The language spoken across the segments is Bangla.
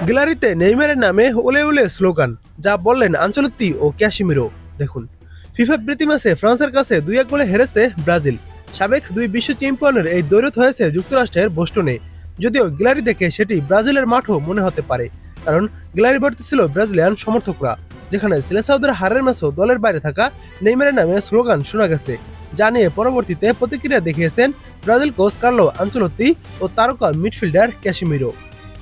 গ্যালারিতে নেইমারের নামে ওলে ওলে স্লোগান, যা বললেন আনচেলত্তি ও ক্যাসিমিরো। দেখুন, ফিফা প্রীতি ম্যাচে ফ্রান্সের কাছে 2-1 গোলে হেরেছে ব্রাজিল। সাবেক দুই বিশ্ব চ্যাম্পিয়নের এই দৈরত হয়েছে যুক্তরাষ্ট্রের বোস্টনে। যদিও গ্যালারি দেখে সেটি ব্রাজিলের মাঠও মনে হতে পারে, কারণ গ্যালারি ভর্তি ছিল ব্রাজিলিয়ান সমর্থকরা। যেখানে সিলেসাউদের হারের ম্যাচও দলের বাইরে থাকা নেইমারের নামে স্লোগান শোনা গেছে, যা নিয়ে পরবর্তীতে প্রতিক্রিয়া দেখিয়েছেন ব্রাজিল কোচ কার্লো আনচেলত্তি ও তারকা মিডফিল্ডার ক্যাসিমিরো।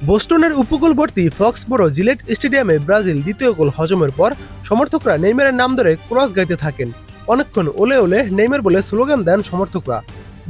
বোস্টনের উপকূলবর্তী ফক্সবরো জিলেট স্টেডিয়ামে ব্রাজিল দ্বিতীয় গোল হজমের পর সমর্থকরা নেইমারের নাম ধরে ক্রস গাইতে থাকেন। অনেকক্ষণ ওলে ওলে নেইমার বলে স্লোগান দেন সমর্থকরা।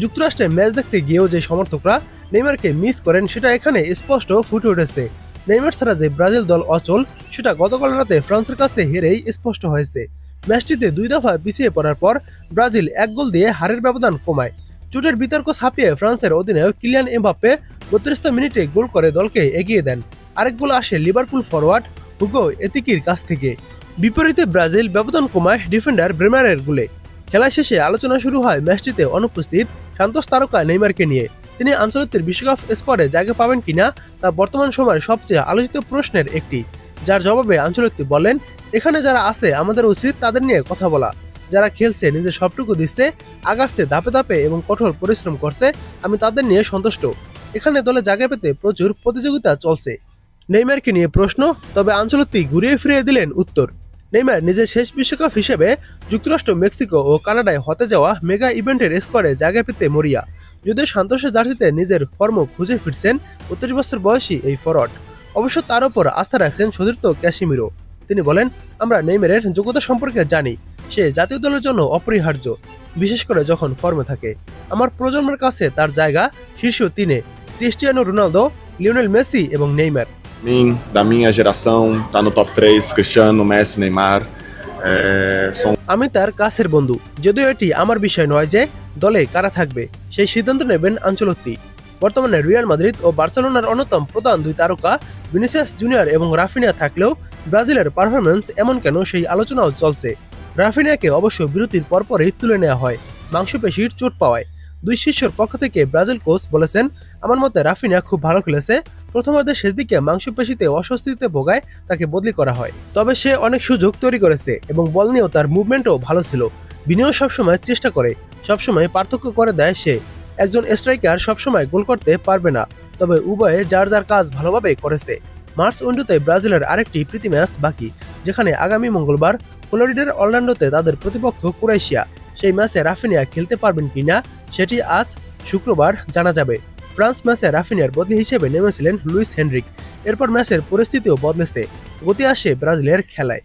যুক্তরাষ্ট্রে ম্যাচ দেখতে গিয়েও যে সমর্থকরা নেইমারকে মিস করেন সেটা এখানে স্পষ্ট ফুটে উঠেছে। নেইমার ছাড়া যে ব্রাজিল দল অচল সেটা গতকাল রাতে ফ্রান্সের কাছে হেরেই স্পষ্ট হয়েছে। ম্যাচটিতে 2 দফা পিছিয়ে পড়ার পর ব্রাজিল 1 গোল দিয়ে হারের ব্যবধান কমায়। চোটের বিতর্ক ছাপিয়ে ফ্রান্সের অধিনায়ক কিলিয়ান এমবাপ্পে 32 মিনিটে গোল করে দলকে এগিয়ে দেন। আরেক গোল আসে লিভারপুল ফরওয়ার্ড হুগো এতিকির কাছ থেকে। বিপরীতে ব্রাজিল ব্যবধান কমায় ডিফেন্ডার ব্রেমারের গোলে। খেলা শেষে আলোচনা শুরু হয় ম্যাচটিতে অনুপস্থিত সান্তোস তারকা নেইমারকে নিয়ে। তিনি আনচেলত্তির বিশ্বকাপ স্কোয়াডে জায়গা পাবেন কিনা তা বর্তমান সময়ের সবচেয়ে আলোচিত প্রশ্নের একটি, যার জবাবে আনচেলত্তি বলেন, এখানে যারা আছে আমাদের উচিত তাদের নিয়ে কথা বলা। যারা খেলছে, নিজের সবটুকু দিচ্ছে, আগাচ্ছে ধাপে ধাপে এবং কঠোর পরিশ্রম করছে, আমি তাদের নিয়ে সন্তুষ্ট। এখানে দলে জায়গা পেতে প্রচুর প্রতিযোগিতা চলছে। নেইমারকে নিয়ে প্রশ্ন, তবে আনচেলত্তি ঘুরিয়ে ফিরিয়ে দিলেন উত্তর। নেইমার নিজের শেষ বিশ্বকাপ হিসেবে যুক্তরাষ্ট্র, মেক্সিকো ও কানাডায় হতে যাওয়া মেগা ইভেন্টের স্কোয়াডে জায়গা পেতে মরিয়া। যদিও সান্তোসের জার্সিতে নিজের ফর্ম খুঁজে ফিরছেন 32 বছর বয়সী এই ফরওয়ার্ড। অবশ্য তার উপর আস্থা রাখছেন সতীর্থ ক্যাসিমিরো। তিনি বলেন, আমরা নেইমারের যোগ্যতা সম্পর্কে জানি, সে জাতীয় দলের জন্য অপরিহার্য, বিশেষ করে যখন ফর্মে থাকে। আমার প্রজন্মের কাছে তার জায়গা শীর্ষ 3-এ: ক্রিস্টিয়ানো রোনালদো, লিওনেল মেসি এবং Neymar. Da minha geração, tá no top 3, Cristiano, Messi, Neymar. আমি তার কাছের বন্ধু। যদিও এটি আমার বিষয় নয় যে দলে কারা থাকবে, সেই সিদ্ধান্ত নেবেন আনচেলত্তি। বর্তমানে রিয়াল মাদ্রিদ ও বার্সেলোনার অন্যতম প্রধান 2 তারকা ভিনিসিয়াস জুনিয়র এবং রাফিনিয়া থাকলেও ব্রাজিলের পারফরম্যান্স এমন কেন, সেই আলোচনাও চলছে। রাফিনিয়াকে অবশ্য বিরতির পরপরই তুলে নেওয়া হয় মাংসপেশির চোট পাওয়ায়। 2 শিষ্যর পক্ষ থেকে ব্রাজিল কোচ বলেছেন, আমার মতে রাফিনিয়া খুব ভালো খেলেছে। প্রথমার্ধের শেষ দিকে মাংসপেশিতে অস্বস্তিতে ভোগায় তাকে বদলি করা হয়। তবে সে অনেক সুযোগ তৈরি করেছে এবং বল নিয়েও তার মুভমেন্টও ভালো ছিল। বিনিয়োগ সবসময় চেষ্টা করে, সবসময় পার্থক্য করে দেয় সে। একজন স্ট্রাইকার সবসময় গোল করতে পারবে না, তবে উভয়ে যার যার কাজ ভালোভাবে করেছে। মার্চ উইন্ডোতে ব্রাজিলের আরেকটি প্রীতি ম্যাচ বাকি, যেখানে আগামী মঙ্গলবার ফ্লোরিডার অরল্যান্ডোতে তাদের প্রতিপক্ষ ক্রোয়েশিয়া। সেই ম্যাচে রাফিনিয়া খেলতে পারবেন কিনা সেটি আজ শুক্রবার জানা যাবে। ফ্রান্স ম্যাচে রাফিনিয়ার বদলি হিসেবে নেমেছিলেন লুইস হেনরিক। এরপর ম্যাচের পরিস্থিতিও বদলেছে, গতি আসে ব্রাজিলের খেলায়।